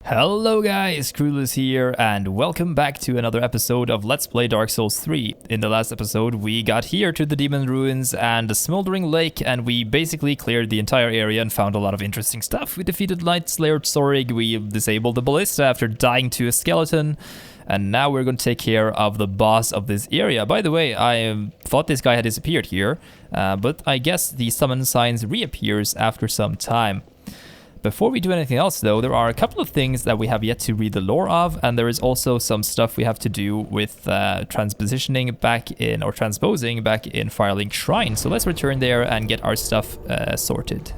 Hello guys, Krulus here, and welcome back to another episode of Let's Play Dark Souls 3. In the last episode, we got here to the Demon Ruins and the Smoldering Lake, and we basically cleared the entire area and found a lot of interesting stuff. We defeated Light Slayer Zorig, we disabled the Ballista after dying to a skeleton, and now we're going to take care of the boss of this area. By the way, I thought this guy had disappeared here, but I guess the summon signs reappears after some time. Before we do anything else though, there are a couple of things that we have yet to read the lore of, and there is also some stuff we have to do with transposing back in Firelink Shrine. So let's return there and get our stuff sorted.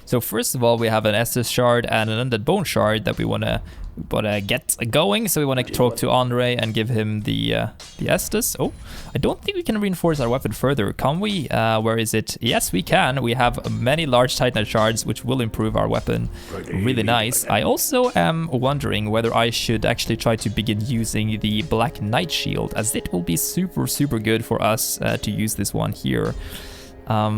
So first of all, we have an Estus shard and an Undead Bone shard that we want to get going. So we want to talk to Andre and give him the Estus. Oh, I don't think we can reinforce our weapon further, can we? Where is it? Yes, we can. We have many large Titanite shards, which will improve our weapon. Really nice. I also am wondering whether I should actually try to begin using the Black Knight Shield, as it will be super good for us to use this one here. How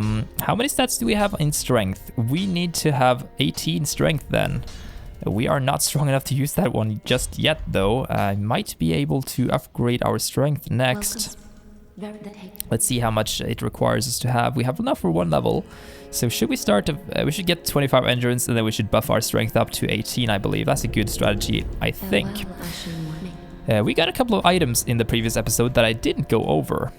many stats do we have in strength? We need to have 18 strength then. We are not strong enough to use that one just yet though. I might be able to upgrade our strength next. Let's see how much it requires us to have. We have enough for one level. So should we start, we should get 25 endurance and then we should buff our strength up to 18, I believe. That's a good strategy, I think. We got a couple of items in the previous episode that I didn't go over.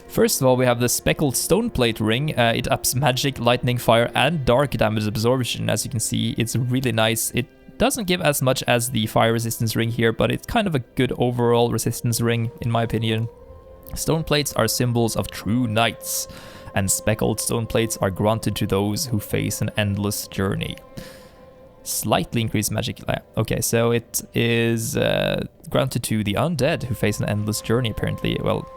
First of all, we have the Speckled Stone Plate Ring. It ups magic, lightning, fire, and dark damage absorption. As you can see, it's really nice. It doesn't give as much as the fire resistance ring here, but it's kind of a good overall resistance ring, in my opinion. Stone plates are symbols of true knights, and speckled stone plates are granted to those who face an endless journey. Slightly increased magic. Okay, so it is granted to the undead who face an endless journey, apparently. Well,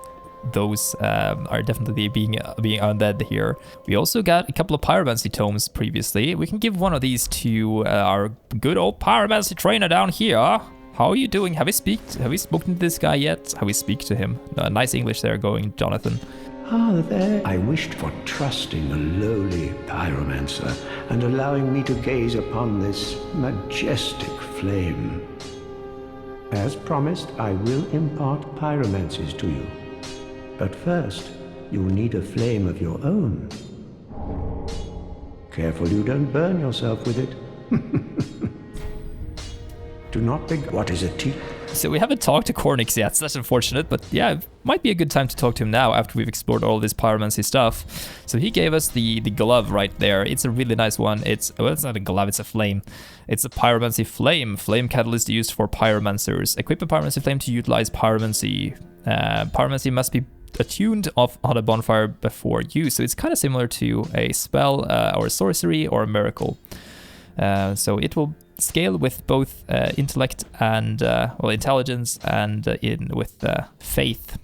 those are definitely being undead here. We also got a couple of pyromancy tomes previously. We can give one of these to our good old pyromancy trainer down here. How are you doing? Have we spoken to this guy yet? Have we speak to him? Nice English there going, Jonathan. Ah, there. I wished for trusting a lowly pyromancer and allowing me to gaze upon this majestic flame. As promised, I will impart pyromancies to you. But first, you'll need a flame of your own. Careful you don't burn yourself with it. Do not think, what is a tea? So we haven't talked to Cornix yet, so that's unfortunate, but yeah, it might be a good time to talk to him now after we've explored all this pyromancy stuff. So he gave us the glove right there. It's a really nice one. Well, it's not a glove, it's a flame. It's a pyromancy flame. Flame catalyst used for pyromancers. Equip a pyromancy flame to utilize pyromancy. Pyromancy must be attuned on a bonfire before use. So it's kind of similar to a spell or a sorcery or a miracle. So it will scale with both intellect and intelligence and with faith.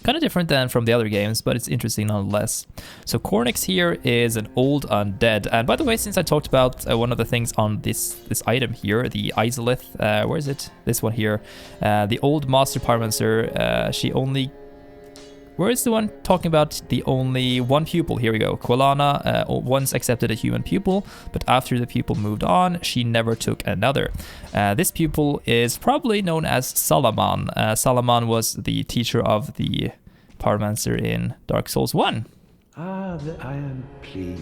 Kind of different than from the other games, but it's interesting nonetheless. So Cornix here is an old undead, and by the way, since I talked about one of the things on this item here, the Isolith, where is it? This one here, the old master pyromancer. She only. Where is the one talking about the only one pupil? Here we go. Quilana once accepted a human pupil, but after the pupil moved on, she never took another. This pupil is probably known as Salaman. Salaman was the teacher of the pyromancer in Dark Souls 1. Ah, the iron plea.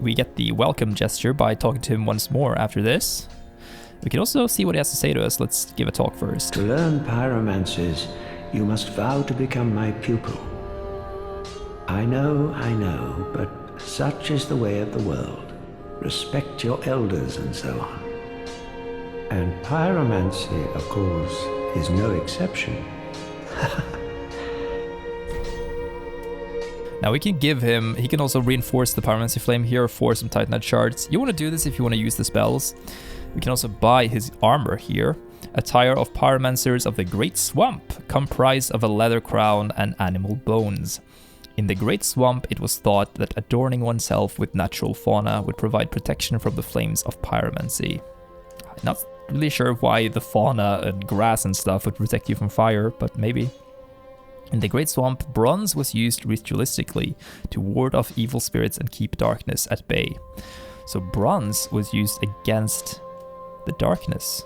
We get the welcome gesture by talking to him once more after this. We can also see what he has to say to us. Let's give a talk first. To learn pyromancies, you must vow to become my pupil. I know, but such is the way of the world. Respect your elders and so on. And pyromancy, of course, is no exception. Now we can give him, he can also reinforce the pyromancy flame here for some Titanite shards. You want to do this if you want to use the spells. We can also buy his armor here. Attire of pyromancers of the Great Swamp, comprised of a leather crown and animal bones. In the Great Swamp, it was thought that adorning oneself with natural fauna would provide protection from the flames of pyromancy. I'm not really sure why the fauna and grass and stuff would protect you from fire, but maybe. In the Great Swamp, bronze was used ritualistically to ward off evil spirits and keep darkness at bay. So bronze was used against the darkness.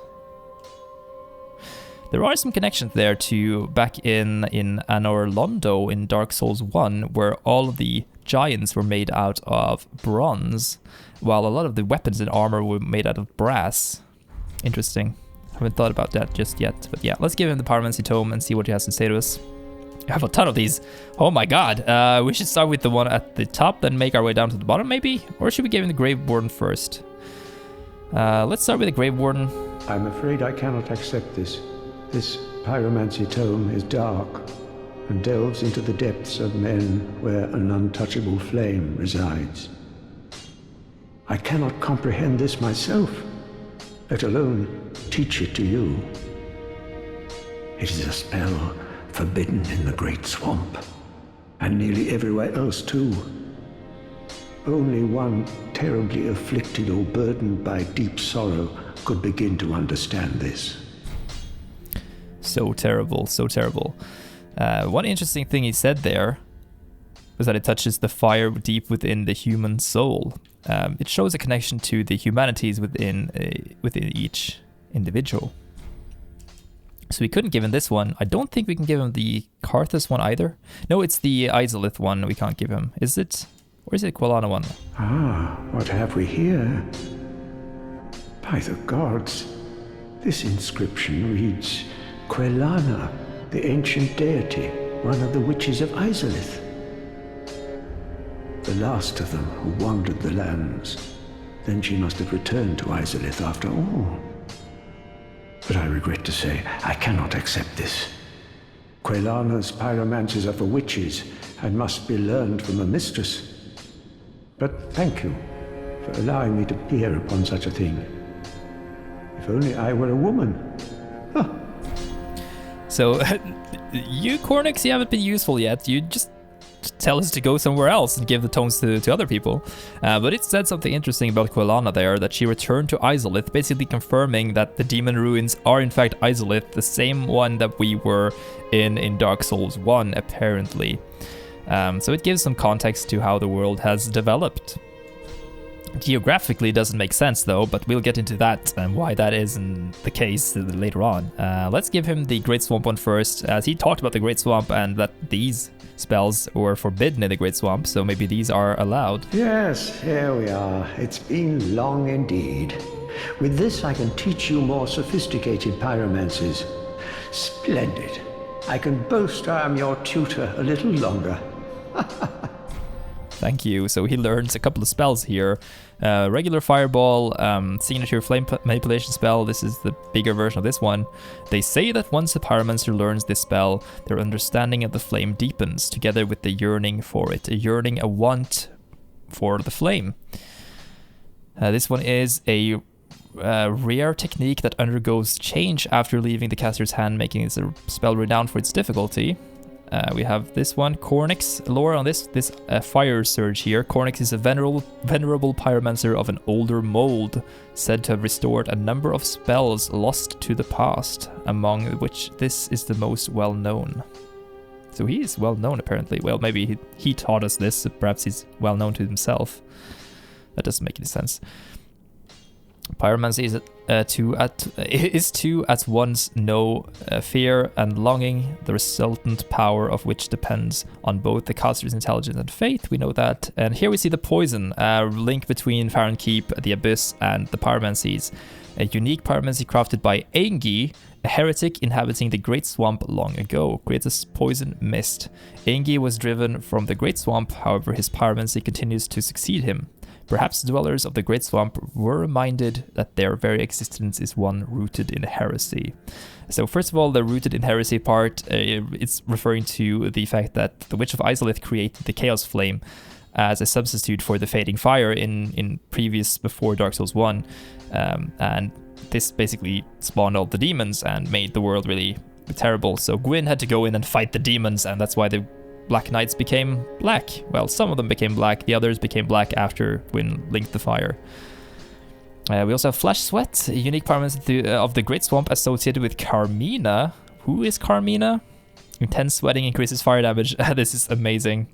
There are some connections there to back in Anor Londo in Dark Souls 1, where all of the giants were made out of bronze, while a lot of the weapons and armor were made out of brass. Interesting. Haven't thought about that just yet. But yeah, let's give him the Pyromancy Tome and see what he has to say to us. I have a ton of these. Oh my god. We should start with the one at the top, then make our way down to the bottom maybe? Or should we give him the Grave Warden first? Let's start with the Grave Warden. I'm afraid I cannot accept this. This Pyromancy Tome is dark and delves into the depths of men where an untouchable flame resides. I cannot comprehend this myself, let alone teach it to you. It is a spell forbidden in the Great Swamp, and nearly everywhere else too. Only one terribly afflicted or burdened by deep sorrow could begin to understand this. So terrible, so terrible. One interesting thing he said there was that it touches the fire deep within the human soul. It shows a connection to the humanities within each individual. So we couldn't give him this one. I don't think we can give him the Karthus one either. No, it's the Izalith one we can't give him. Is it? Or is it Quelana one? Ah, what have we here? By the gods, this inscription reads, Quelana, the ancient deity, one of the witches of Izalith. The last of them who wandered the lands. Then she must have returned to Izalith after all. But I regret to say, I cannot accept this. Quelana's pyromancies are for witches and must be learned from a mistress. But thank you for allowing me to peer upon such a thing. If only I were a woman. Huh. So, you, Cornix, you haven't been useful yet. You just tell us to go somewhere else and give the tomes to other people. But it said something interesting about Quelana there, that she returned to Izalith, basically confirming that the demon ruins are in fact Izalith, the same one that we were in Dark Souls 1, apparently. So it gives some context to how the world has developed. Geographically doesn't make sense though, but we'll get into that and why that isn't the case later on. Let's give him the Great Swamp one first, as he talked about the Great Swamp and that these spells were forbidden in the Great Swamp, so maybe these are allowed. Yes, here we are. It's been long indeed. With this I can teach you more sophisticated pyromancies. Splendid. I can boast I am your tutor a little longer. Thank you. So he learns a couple of spells here. Regular Fireball, Signature Flame Manipulation spell. This is the bigger version of this one. They say that once a pyromancer learns this spell, their understanding of the flame deepens, together with the yearning for it. A yearning, a want for the flame. This one is a rare technique that undergoes change after leaving the caster's hand, making this a spell renowned for its difficulty. We have this one, Cornix. Lore on this Fire Surge here. Cornix is a venerable pyromancer of an older mold, said to have restored a number of spells lost to the past, among which this is the most well-known. So he is well-known apparently. Well, maybe he taught us this, so perhaps he's well-known to himself. That doesn't make any sense. Pyromancy is to at once know fear and longing, the resultant power of which depends on both the caster's intelligence and faith. We know that. And here we see the poison, link between Farron Keep, the Abyss, and the pyromancies. A unique pyromancy crafted by Engi, a heretic inhabiting the Great Swamp long ago, creates a poison mist. Engi was driven from the Great Swamp, however his pyromancy continues to succeed him. Perhaps dwellers of the Great Swamp were reminded that their very existence is one rooted in heresy. So first of all, the rooted in heresy part, it's referring to the fact that the Witch of Izalith created the Chaos Flame as a substitute for the Fading Fire before Dark Souls 1. And this basically spawned all the demons and made the world really terrible. So Gwyn had to go in and fight the demons, and that's why the Black Knights became black. Well, some of them became black, the others became black after Gwyn linked the fire. We also have Flash Sweat, a unique pyromancy of the Great Swamp associated with Carmina. Who is Carmina? Intense sweating increases fire damage. This is amazing.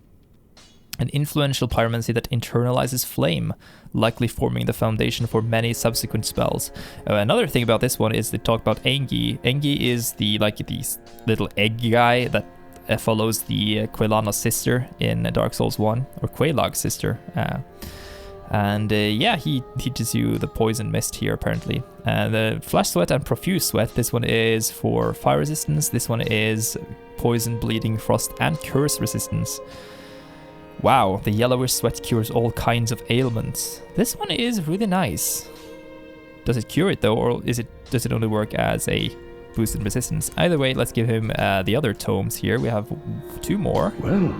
An influential pyromancy that internalizes flame, likely forming the foundation for many subsequent spells. Another thing about this one is they talk about Engi. Engi is the little egg guy that follows the Quelana's sister in Dark Souls 1, or Quelaag's sister. Yeah, he teaches you the poison mist here, apparently. The flash sweat and profuse sweat, this one is for fire resistance, this one is poison, bleeding, frost, and curse resistance. Wow, the yellowish sweat cures all kinds of ailments. This one is really nice. Does it cure it though, or does it only work as a boost in resistance? Either way, let's give him the other tomes here. We have 2 more. Well.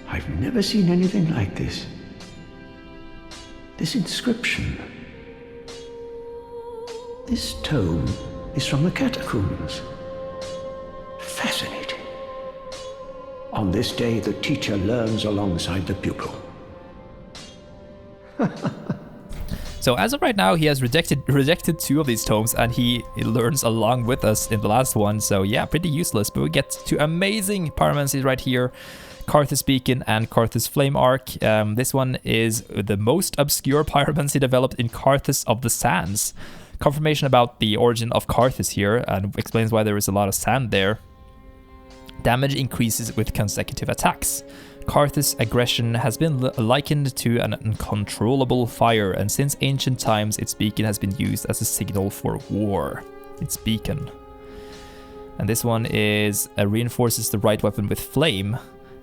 I've never seen anything like this. This inscription. This tome is from the catacombs. Fascinating. On this day, the teacher learns alongside the pupil. So as of right now, he has rejected 2 of these tomes, and he learns along with us in the last one. So yeah, pretty useless. But we get to amazing pyromancies right here. Karthus Beacon and Karthus Flame Arc. This one is the most obscure pyromancy developed in Karthus of the Sands. Confirmation about the origin of Karthus here, and explains why there is a lot of sand there. Damage increases with consecutive attacks. Karthus' aggression has been likened to an uncontrollable fire, and since ancient times, its beacon has been used as a signal for war. Its beacon. And this one reinforces the right weapon with flame.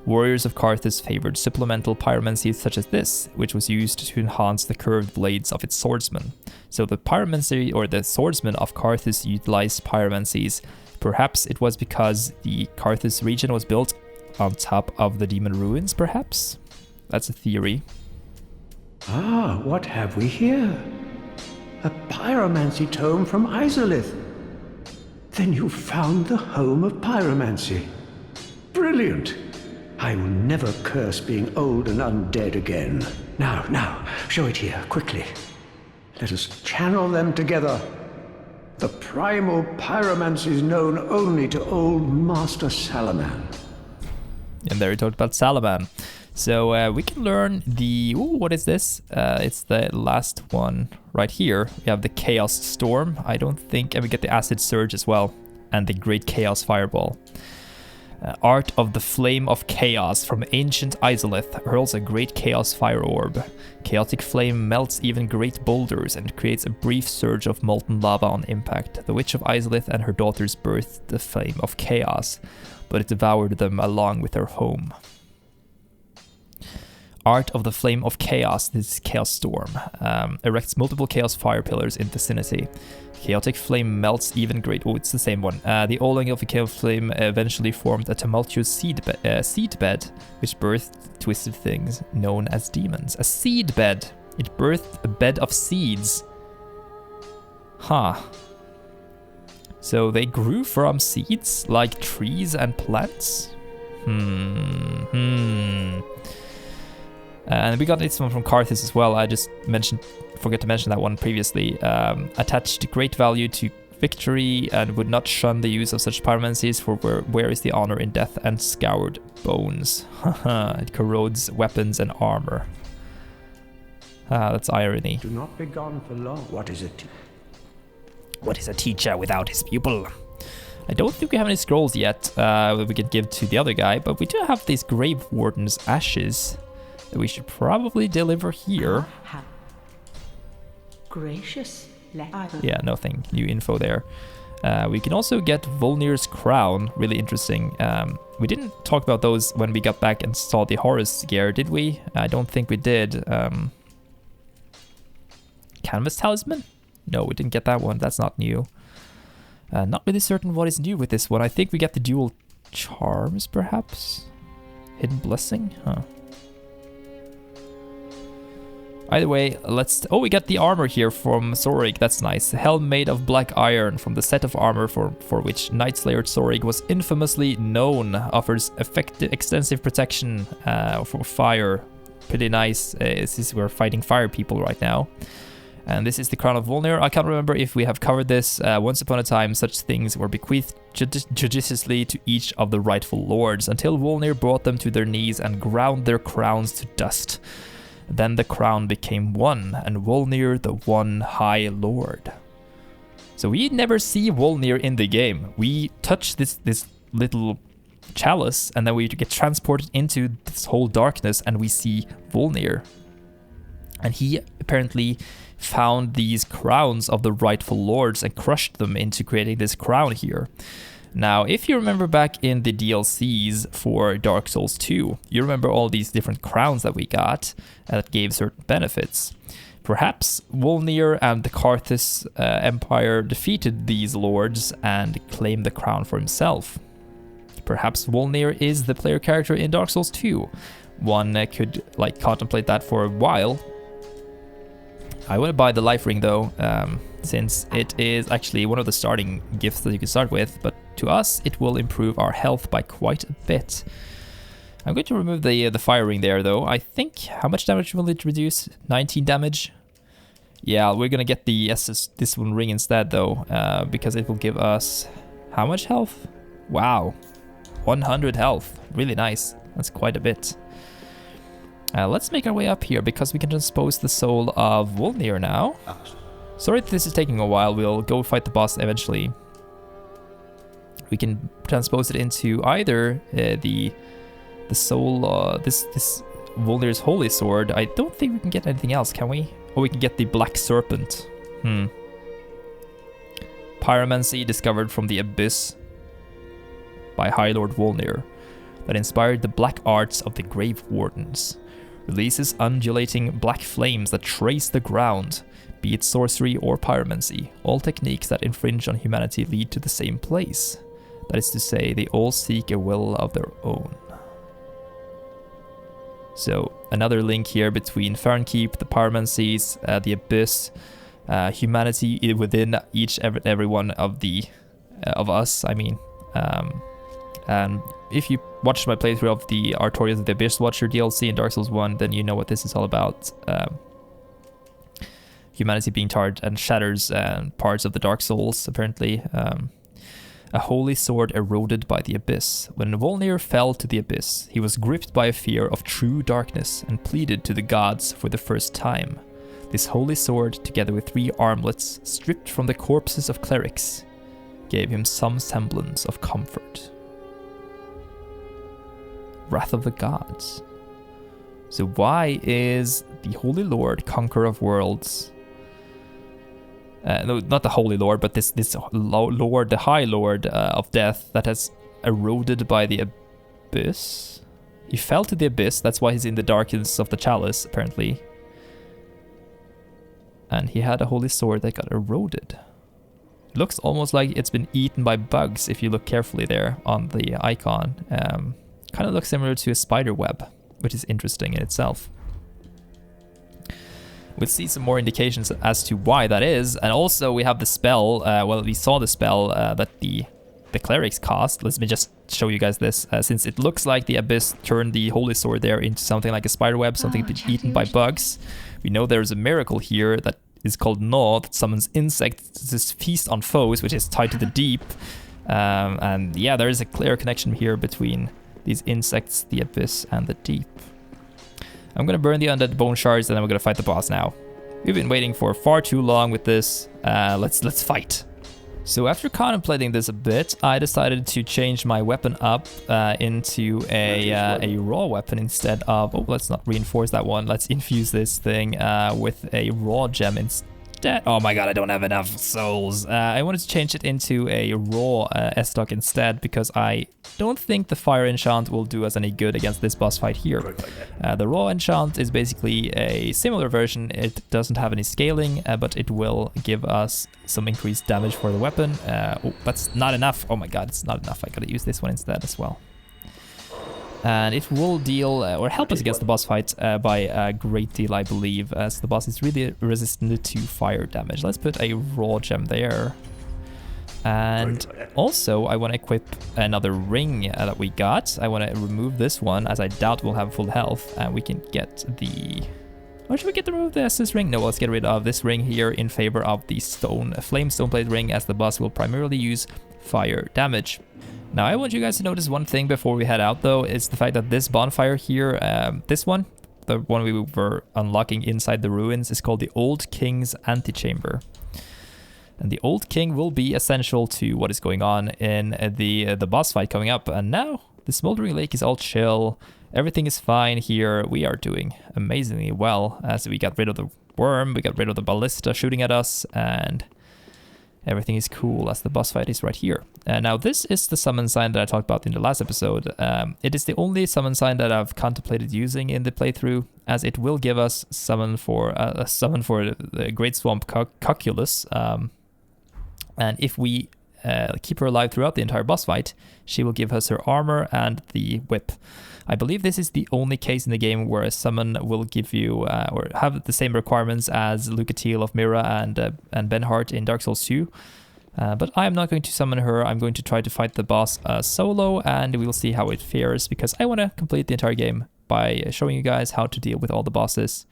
Warriors of Karthus favored supplemental pyromancy such as this, which was used to enhance the curved blades of its swordsmen. So the pyromancy, or the swordsmen of Karthus, utilized pyromancies. Perhaps it was because the Karthus region was built on top of the demon ruins, perhaps? That's a theory. Ah, what have we here? A pyromancy tome from Izalith. Then you found the home of pyromancy. Brilliant! I will never curse being old and undead again. Now, show it here, quickly. Let us channel them together. The primal pyromancies known only to old Master Salaman. And there he talked about Salaman. So we can learn the... Ooh, what is this? It's the last one right here. We have the Chaos Storm, I don't think. And we get the Acid Surge as well. And the Great Chaos Fireball. Art of the Flame of Chaos from ancient Izalith hurls a great chaos fire orb. Chaotic flame melts even great boulders and creates a brief surge of molten lava on impact. The Witch of Izalith and her daughters birthed the Flame of Chaos, but it devoured them along with their home. Art of the Flame of Chaos, this is Chaos Storm, erects multiple chaos fire pillars in vicinity. Chaotic flame melts even great... Oh, it's the same one. The Oling of the chaos flame eventually formed a tumultuous seed bed, which birthed twisted things known as demons. A seed bed. It birthed a bed of seeds. Huh. So they grew from seeds, like trees and plants? And we got this one from Karthus as well. I just forgot to mention that one previously. Attached great value to victory and would not shun the use of such pyromancies, for where is the honor in death and scoured bones? It corrodes weapons and armor. That's irony. Do not be gone for long. What is it? What is a teacher without his pupil? I don't think we have any scrolls yet that we could give to the other guy, but we do have these Grave Warden's ashes that we should probably deliver here. Gracious. Yeah, nothing. New info there. We can also get Volnir's crown. Really interesting. We didn't talk about those when we got back and saw the Horus gear, did we? I don't think we did. Canvas Talisman? No, we didn't get that one. That's not new. Not really certain what is new with this one. I think we get the dual charms, perhaps? Hidden Blessing? Huh. Either way, we got the armor here from Zorig. That's nice. Helm made of black iron from the set of armor for which Nightslayer Zorig was infamously known. Offers extensive protection for fire. Pretty nice, since we're fighting fire people right now. And this is the Crown of Volnir. I can't remember if we have covered this. Once upon a time, such things were bequeathed judiciously to each of the rightful lords, until Volnir brought them to their knees and ground their crowns to dust. Then the crown became one, and Volnir the one High Lord. So we never see Volnir in the game. We touch this little chalice, and then we get transported into this whole darkness, and we see Volnir. And he apparently found these crowns of the rightful lords and crushed them into creating this crown here. Now, if you remember back in the DLCs for Dark Souls 2, you remember all these different crowns that we got that gave certain benefits. Perhaps Volnir and the Karthus Empire defeated these lords and claimed the crown for himself. Perhaps Volnir is the player character in Dark Souls 2. One could contemplate that for a while. I want to buy the life ring though, since it is actually one of the starting gifts that you can start with, but to us it will improve our health by quite a bit. I'm going to remove the fire ring there though. I think, how much damage will it reduce? 19 damage? Yeah, we're going to get this one ring instead though, because it will give us, how much health? Wow, 100 health, really nice, that's quite a bit. Let's make our way up here, because we can transpose the soul of Volnir now. Sorry if this is taking a while, we'll go fight the boss eventually. We can transpose it into either the soul, this Volnir's holy sword. I don't think we can get anything else, can we? Or we can get the black serpent. Pyromancy discovered from the abyss by High Lord Volnir, that inspired the black arts of the Grave Wardens. Releases undulating black flames that trace the ground, be it sorcery or pyromancy. All techniques that infringe on humanity lead to the same place. That is to say, they all seek a will of their own. So, another link here between Farnkeep, the pyromancies, the abyss, humanity within each every one of of us, I mean. And if you watched my playthrough of the Artorias of the Abyss Watcher DLC in Dark Souls 1, then you know what this is all about. Humanity being tarred and shatters parts of the Dark Souls, apparently. A holy sword eroded by the abyss. When Volnir fell to the abyss, he was gripped by a fear of true darkness and pleaded to the gods for the first time. This holy sword, together with 3 armlets stripped from the corpses of clerics, gave him some semblance of comfort. Wrath of the Gods. So why is the Holy Lord, Conqueror of Worlds, no, not the Holy Lord, but this Lord, the High Lord of Death, that has eroded by the abyss? He fell to the abyss, that's why he's in the darkness of the chalice, apparently. And he had a holy sword that got eroded. It looks almost like it's been eaten by bugs if you look carefully there on the icon. Kind of looks similar to a spider web, which is interesting in itself. We'll see some more indications as to why that is, and also we have the spell, we saw the spell that the clerics cast. Let me just show you guys this, since it looks like the abyss turned the holy sword there into something like a spider web, something eaten by bugs. We know there's a miracle here that is called Gnaw, that summons insects to feast on foes, which is tied to the deep. And yeah, there is a clear connection here between these insects, the abyss, and the deep. I'm gonna burn the undead bone shards, and then we're gonna fight the boss now. We've been waiting for far too long with this. Let's fight. So after contemplating this a bit, I decided to change my weapon up into a raw weapon instead of... Oh, let's not reinforce that one. Let's infuse this thing with a raw gem instead. Oh my god, I don't have enough souls. I wanted to change it into a raw S-Stock instead, because I don't think the fire enchant will do us any good against this boss fight here. The raw enchant is basically a similar version. It doesn't have any scaling, but it will give us some increased damage for the weapon. Oh, that's not enough. Oh my god, it's not enough. I gotta use this one instead as well. And it will deal or help us against the boss fight by a great deal, I believe, as the boss is really resistant to fire damage. Let's put a raw gem there. And also, I want to equip another ring that we got. I want to remove this one, as I doubt we'll have full health. And we can get the Or should we get rid of this ring? No, let's get rid of this ring here in favor of the flame stone plate ring, as the boss will primarily use fire damage. Now, I want you guys to notice one thing before we head out, though, is the fact that this bonfire here, this one, the one we were unlocking inside the ruins, is called the Old King's Antechamber. And the Old King will be essential to what is going on in the boss fight coming up. And now the Smoldering Lake is all chill. Everything is fine here. We are doing amazingly well, as we got rid of the worm, we got rid of the ballista shooting at us, and everything is cool as the boss fight is right here. Now this is the summon sign that I talked about in the last episode. It is the only summon sign that I've contemplated using in the playthrough, as it will give us a summon for the Great Swamp Cocculus. And if we keep her alive throughout the entire boss fight, she will give us her armor and the whip. I believe this is the only case in the game where a summon will give you or have the same requirements as Lucatiel of Mira and Benhart in Dark Souls 2. But I am not going to summon her. I'm going to try to fight the boss solo, and we'll see how it fares, because I want to complete the entire game by showing you guys how to deal with all the bosses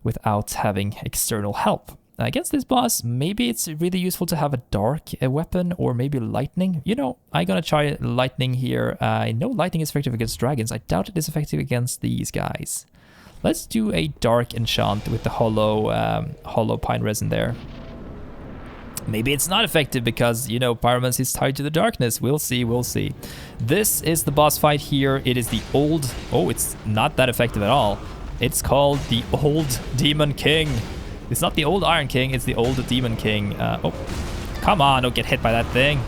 without having external help. Against this boss, maybe it's really useful to have a dark weapon, or maybe lightning. You know, I'm gonna try lightning here. I know lightning is effective against dragons. I doubt it is effective against these guys. Let's do a dark enchant with the hollow pine resin there. Maybe it's not effective because, you know, pyromancy is tied to the darkness. We'll see, we'll see. This is the boss fight here. It is the old... Oh, it's not that effective at all. It's called the Old Demon King. It's not the old Iron King, it's the old Demon King. Oh, come on, don't get hit by that thing.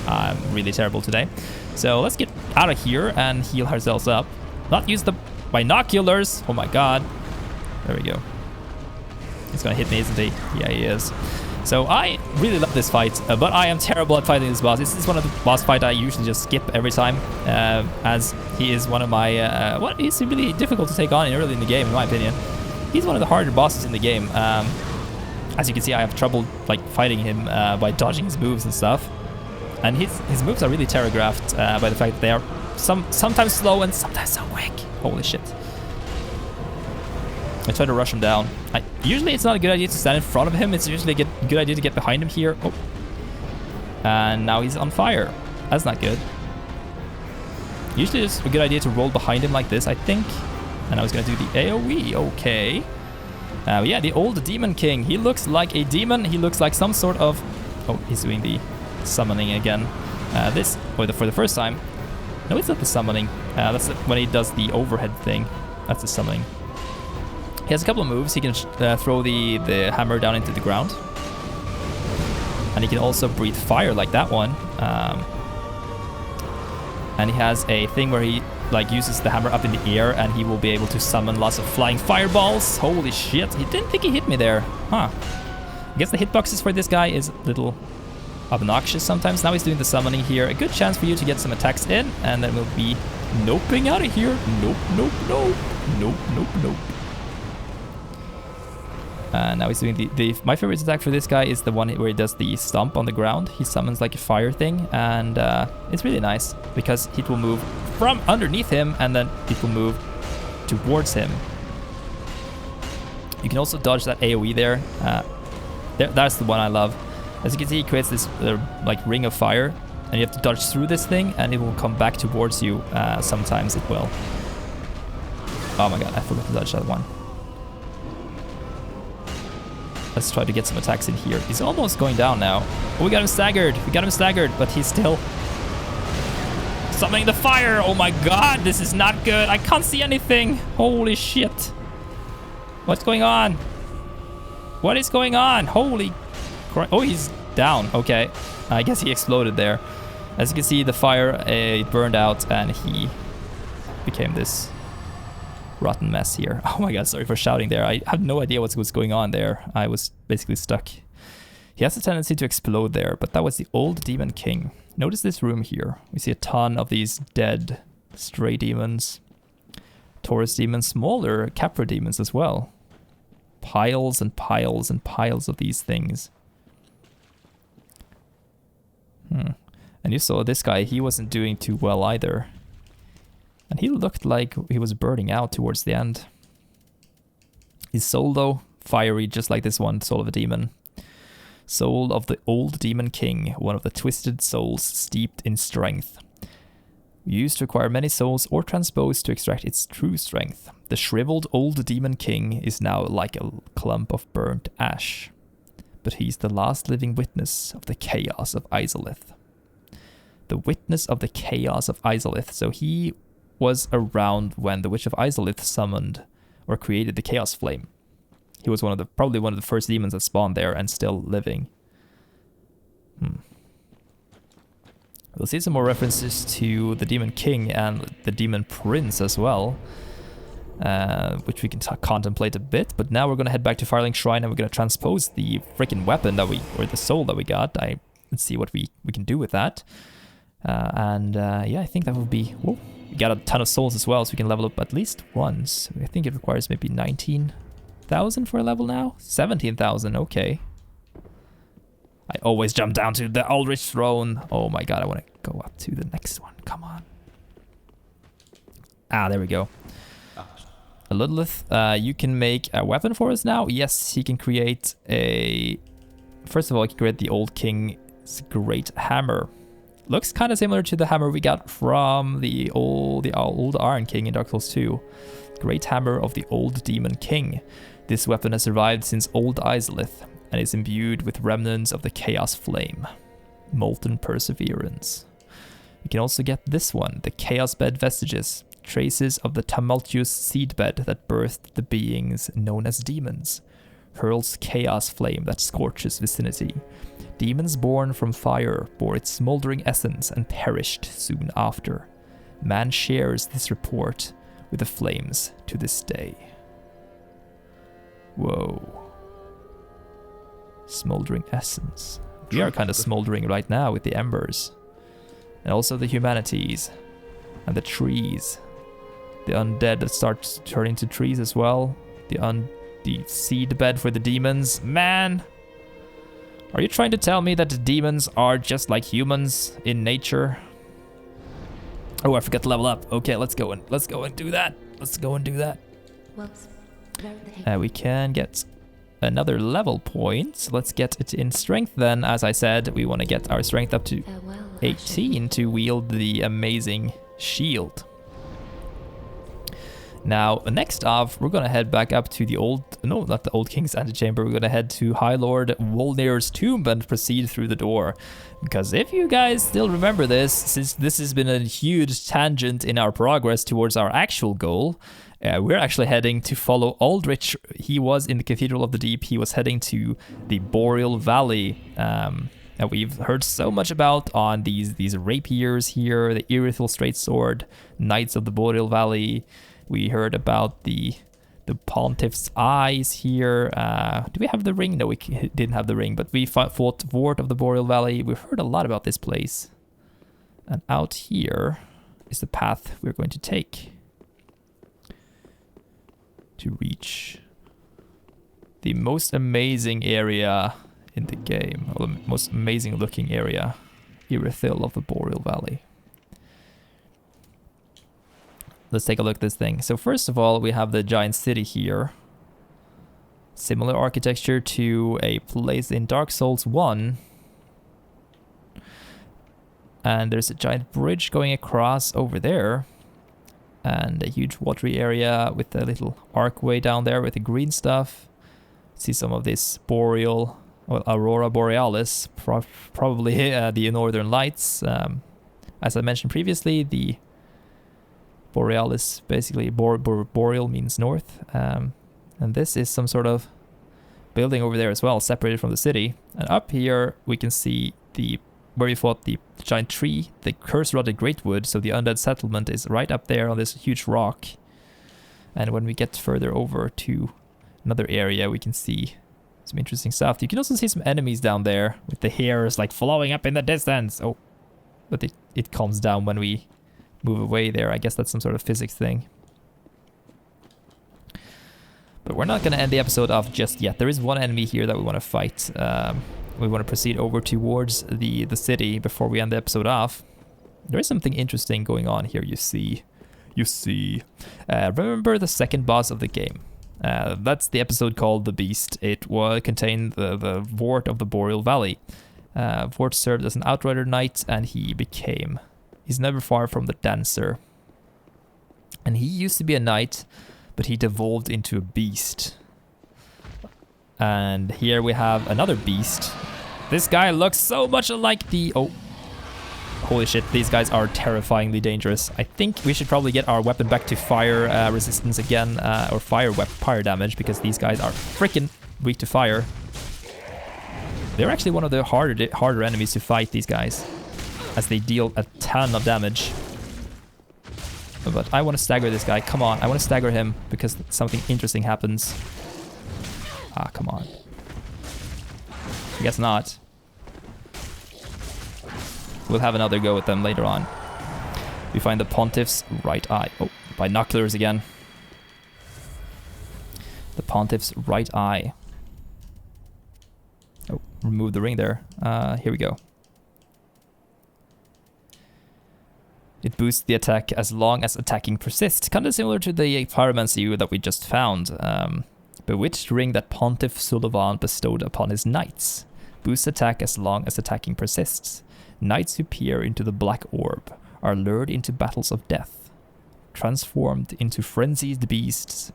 I'm really terrible today. So let's get out of here and heal ourselves up. Not use the binoculars. Oh my god. There we go. He's gonna hit me, isn't he? Yeah, he is. So I really love this fight, but I am terrible at fighting this boss. This is one of the boss fights I usually just skip every time, as he is one of my... he's really difficult to take on early in the game, in my opinion. He's one of the harder bosses in the game. As you can see, I have trouble like fighting him by dodging his moves and stuff. And his moves are really telegraphed by the fact that they are sometimes slow and sometimes so quick. Holy shit. I try to rush him down. Usually it's not a good idea to stand in front of him. It's usually a good idea to get behind him here. Oh. And now he's on fire. That's not good. Usually it's a good idea to roll behind him like this, I think. And I was going to do the AoE, okay. Yeah, the old Demon King. He looks like a demon. He looks like some sort of... Oh, he's doing the summoning again. For the first time. No, it's not the summoning. That's when he does the overhead thing. That's the summoning. He has a couple of moves. He can throw the hammer down into the ground. And he can also breathe fire like that one. And he has a thing where he like uses the hammer up in the air, and he will be able to summon lots of flying fireballs. Holy shit, he didn't think he hit me there. Huh. I guess the hitboxes for this guy is a little obnoxious sometimes. Now he's doing the summoning here. A good chance for you to get some attacks in, and then we'll be noping out of here. Nope, nope, nope. Nope, nope, nope. Now he's doing my favorite attack for this guy is the one where he does the stomp on the ground. He summons like a fire thing, and it's really nice because it will move from underneath him, and then it will move towards him. You can also dodge that AoE there. That's the one I love. As you can see, he creates this like ring of fire, and you have to dodge through this thing, and it will come back towards you. Sometimes it will. Oh my god, I forgot to dodge that one. Let's try to get some attacks in here. He's almost going down now. Oh, we got him staggered. We got him staggered, but he's still summoning the fire. Oh my god, this is not good. I can't see anything. Holy shit. What's going on? What is going on? Holy crap. Oh, he's down. Okay. I guess he exploded there. As you can see, the fire burned out, and he became this rotten mess here. Oh my god, sorry for shouting there. I have no idea what's going on there. I was basically stuck. He has a tendency to explode there, but that was the old Demon King. Notice this room here. We see a ton of these dead stray demons. Taurus demons, smaller Capra demons as well. Piles and piles and piles of these things. And you saw this guy, he wasn't doing too well either. And he looked like he was burning out towards the end. His soul, though, fiery, just like this one, Soul of a Demon. Soul of the old demon king, one of the twisted souls steeped in strength. Used to acquire many souls or transposed to extract its true strength. The shriveled old demon king is now like a clump of burnt ash. But he's the last living witness of the chaos of Izalith. The witness of the chaos of Izalith. So he was around when the Witch of Izalith summoned or created the Chaos Flame. He was probably one of the first demons that spawned there and still living. We'll see some more references to the Demon King and the Demon Prince as well, which we can contemplate a bit. But now we're going to head back to Firelink Shrine and we're going to transpose the freaking weapon that or the soul that we got. Let's see what we can do with that. Yeah, I think that would be... Whoa, we got a ton of souls as well, so we can level up at least once. I think it requires maybe 19,000 for a level now? 17,000, okay. I always jump down to the Aldrich Throne. Oh my god, I want to go up to the next one. Come on. Ah, there we go. Ludlith, you can make a weapon for us now. Yes, he can create a... First of all, he can create the Old King's Great Hammer. Looks kind of similar to the hammer we got from the old Iron King in Dark Souls 2. Great Hammer of the Old Demon King. This weapon has survived since Old Izalith and is imbued with remnants of the Chaos Flame. Molten Perseverance. You can also get this one, the Chaos Bed Vestiges. Traces of the tumultuous seedbed that birthed the beings known as demons. Hurls chaos flame that scorches vicinity. Demons born from fire bore its smoldering essence and perished soon after. Man shares this report with the flames to this day. Whoa. Smoldering essence. We are kind of smoldering right now with the embers. And also the humanities. And the trees. The undead that starts turning to trees as well. The seed bed for the demons. Man! Are you trying to tell me that the demons are just like humans in nature? Oh, I forgot to level up. Okay, let's go and do that. We can get another level point. Let's get it in strength then. As I said, we want to get our strength up to 18 to wield the amazing shield. Now, next off, we're going to head back up to the not the Old King's Antechamber. We're going to head to High Lord Volnir's tomb and proceed through the door. Because if you guys still remember this, since this has been a huge tangent in our progress towards our actual goal, we're actually heading to follow Aldrich. He was in the Cathedral of the Deep. He was heading to the Boreal Valley. That we've heard so much about on these rapiers here, the Irithel Straight Sword, Knights of the Boreal Valley. We heard about the Pontiff's Eyes here. Do we have the ring? No, we didn't have the ring, but we fought Ward of the Boreal Valley. We've heard a lot about this place. And out here is the path we're going to take to reach the most amazing area in the game, or the most amazing looking area, Irithel of the Boreal Valley. Let's take a look at this thing. So first of all, we have the giant city here. Similar architecture to a place in Dark Souls 1. And there's a giant bridge going across over there. And a huge watery area with a little archway down there with the green stuff. See some of this Aurora Borealis, probably the Northern Lights. As I mentioned previously, the Borealis, basically boreal means north, and this is some sort of building over there as well, separated from the city. And up here we can see where we fought the giant tree, the curse-rotted Greatwood. So the undead settlement is right up there on this huge rock. And when we get further over to another area, we can see some interesting stuff. You can also see some enemies down there with the hairs like flowing up in the distance. Oh, but it calms down when we move away there. I guess that's some sort of physics thing. But we're not going to end the episode off just yet. There is one enemy here that we want to fight. We want to proceed over towards the city before we end the episode off. There is something interesting going on here, you see. Remember the second boss of the game, That's the episode called The Beast. It contained the Vort of the Boreal Valley. Vort served as an outrider knight, and he's never far from the dancer. And he used to be a knight, but he devolved into a beast. And here we have another beast. This guy looks so much like the... Oh, holy shit, these guys are terrifyingly dangerous. I think we should probably get our weapon back to fire resistance again, or fire damage, because these guys are freaking weak to fire. They're actually one of the harder enemies to fight, these guys, as they deal a ton of damage. But I want to stagger this guy. Come on, I want to stagger him because something interesting happens. Ah, come on. I guess not. We'll have another go at them later on. We find the Pontiff's right eye. Oh, binoculars again. The Pontiff's right eye. Oh, remove the ring there. Here we go. It boosts the attack as long as attacking persists. Kind of similar to the pyromancy that we just found. Bewitched ring that Pontiff Sullivan bestowed upon his knights. Boosts attack as long as attacking persists. Knights who peer into the black orb are lured into battles of death, transformed into frenzied beasts.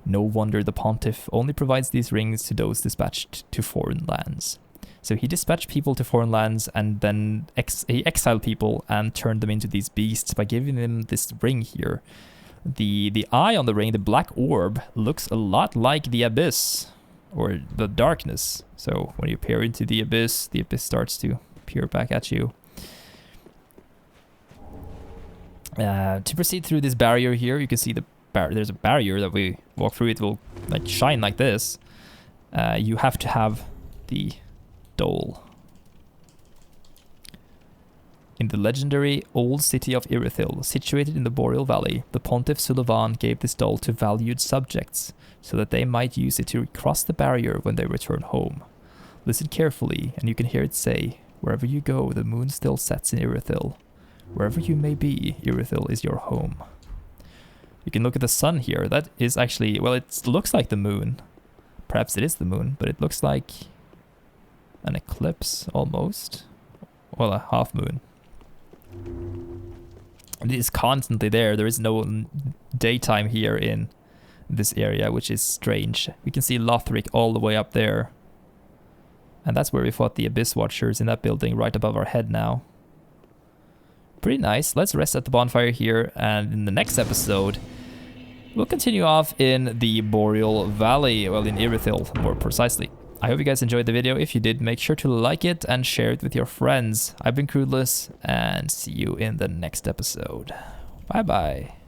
No wonder the Pontiff only provides these rings to those dispatched to foreign lands. So he dispatched people to foreign lands, and then he exiled people and turned them into these beasts by giving them this ring here. The eye on the ring, the black orb, looks a lot like the abyss, or the darkness. So when you peer into the abyss starts to peer back at you. To proceed through this barrier here, you can see there's a barrier that we walk through. It will like shine like this. You have to have the dole. In the legendary old city of Irithil, situated in the Boreal Valley, the Pontiff Sullivan gave this dole to valued subjects, so that they might use it to cross the barrier when they return home. Listen carefully, and you can hear it say, "Wherever you go, the moon still sets in Irithil. Wherever you may be, Irithil is your home." You can look at the sun here. That is actually, well, it looks like the moon. Perhaps it is the moon, but it looks like an eclipse almost. Well, a half moon. It is constantly there. There is no daytime here in this area, which is strange. We can see Lothric all the way up there. And that's where we fought the Abyss Watchers, in that building right above our head now. Pretty nice. Let's rest at the bonfire here, and in the next episode, we'll continue off in the Boreal Valley, well, in Irithil, more precisely. I hope you guys enjoyed the video. If you did, make sure to like it and share it with your friends. I've been Crudless, and see you in the next episode. Bye-bye.